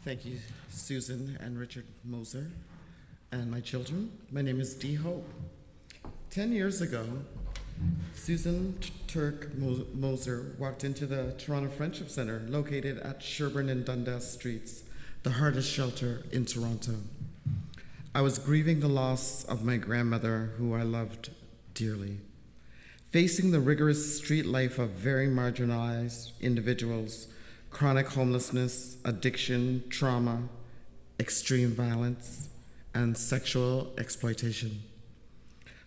Thank you, Susan and Richard Moser, and my children. My name is Dee Hope. 10 years ago, Susan Turk Moser walked into the Toronto Friendship Centre, located at Sherbourne and Dundas Streets, the hardest shelter in Toronto. I was grieving the loss of my grandmother, who I loved dearly. Facing the rigorous street life of very marginalized individuals, chronic homelessness, addiction, trauma, extreme violence, and sexual exploitation.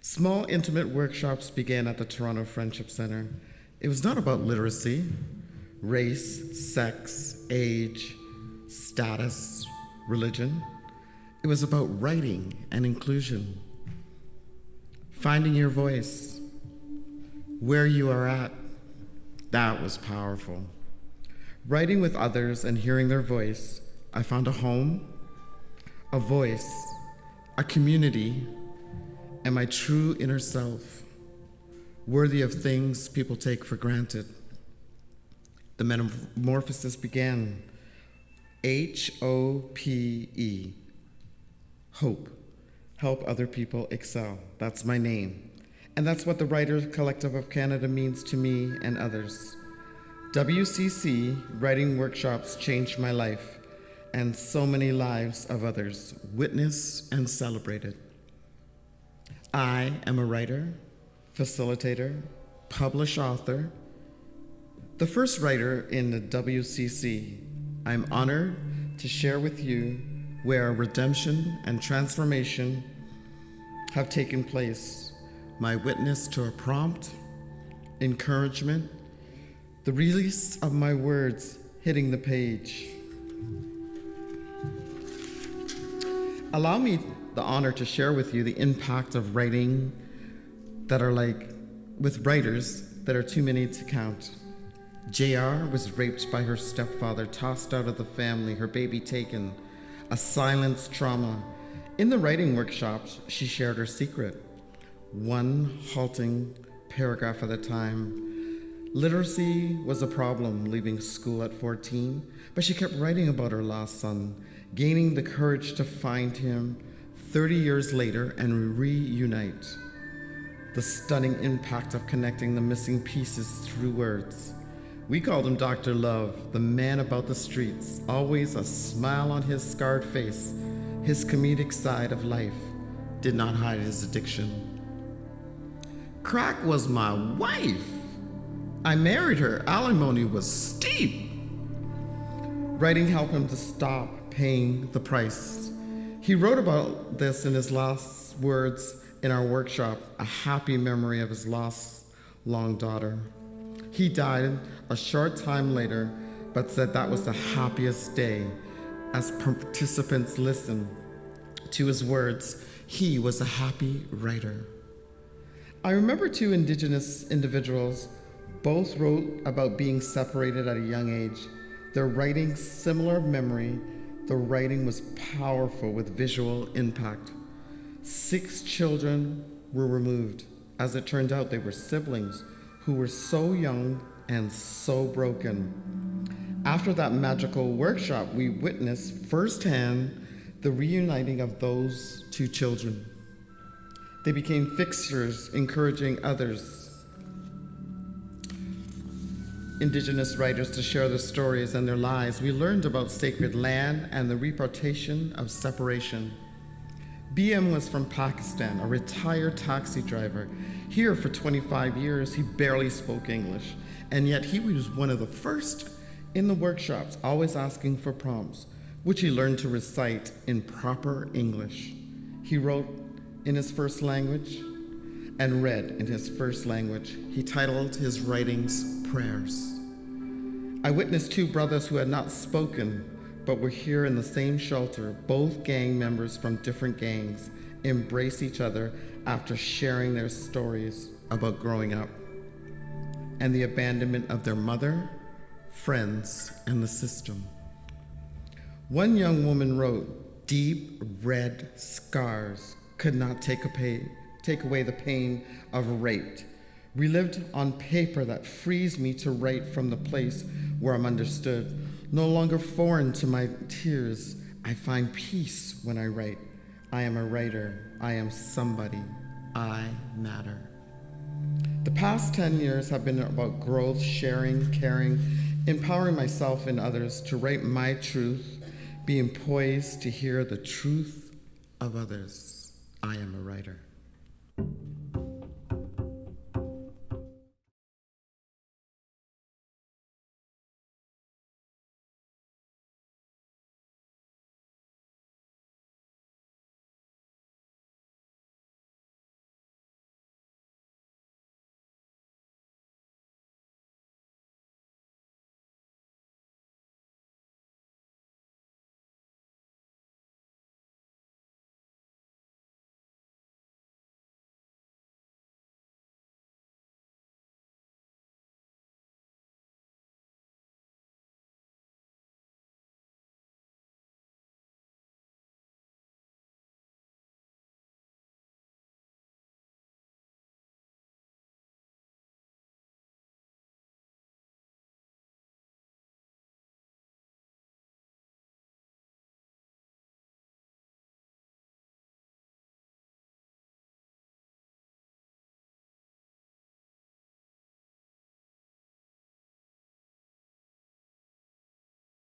Small, intimate workshops began at the Toronto Friendship Centre. It was not about literacy, race, sex, age, status, religion. It was about writing and inclusion, finding your voice, where you are at. That was powerful. Writing with others and hearing their voice, I found a home, a voice, a community, and my true inner self, worthy of things people take for granted. The metamorphosis began. HOPE, hope, help other people excel. That's my name. And that's what the Writers Collective of Canada means to me and others. WCC writing workshops changed my life and so many lives of others, witnessed and celebrated. I am a writer, facilitator, published author, the first writer in the WCC. I'm honored to share with you where redemption and transformation have taken place, my witness to a prompt, encouragement, the release of my words hitting the page. Allow me the honor to share with you the impact of writing with writers that are too many to count. JR was raped by her stepfather, tossed out of the family, her baby taken, a silenced trauma. In the writing workshops, she shared her secret, one halting paragraph at a time. Literacy was a problem leaving school at 14, but she kept writing about her lost son, gaining the courage to find him 30 years later and reunite. The stunning impact of connecting the missing pieces through words. We called him Dr. Love, the man about the streets, always a smile on his scarred face. His comedic side of life did not hide his addiction. Crack was my wife. I married her. Alimony was steep. Writing helped him to stop paying the price. He wrote about this in his last words in our workshop, a happy memory of his lost long daughter. He died a short time later, but said that was the happiest day. As participants listened to his words, he was a happy writer. I remember two Indigenous individuals. Both wrote about being separated at a young age. Their writing, similar memory, the writing was powerful with visual impact. 6 children were removed. As it turned out, they were siblings who were so young and so broken. After that magical workshop, we witnessed firsthand the reuniting of those 2 children. They became fixtures, encouraging others, Indigenous writers, to share their stories and their lives. We learned about sacred land and the repatriation of separation. BM was from Pakistan, a retired taxi driver. Here for 25 years, he barely spoke English, and yet he was one of the first in the workshops, always asking for prompts, which he learned to recite in proper English. He wrote in his first language and read in his first language. He titled his writings Prayers. I witnessed 2 brothers who had not spoken, but were here in the same shelter, both gang members from different gangs, embrace each other after sharing their stories about growing up and the abandonment of their mother, friends, and the system. One young woman wrote, "Deep red scars could not take away the pain of rape. Relived on paper that frees me to write from the place where I'm understood. no longer foreign to my tears. I find peace when I write. I am a writer. I am somebody. I matter. The past 10 years have been about growth, sharing, caring, empowering myself and others to write my truth, being poised to hear the truth of others. I am a writer.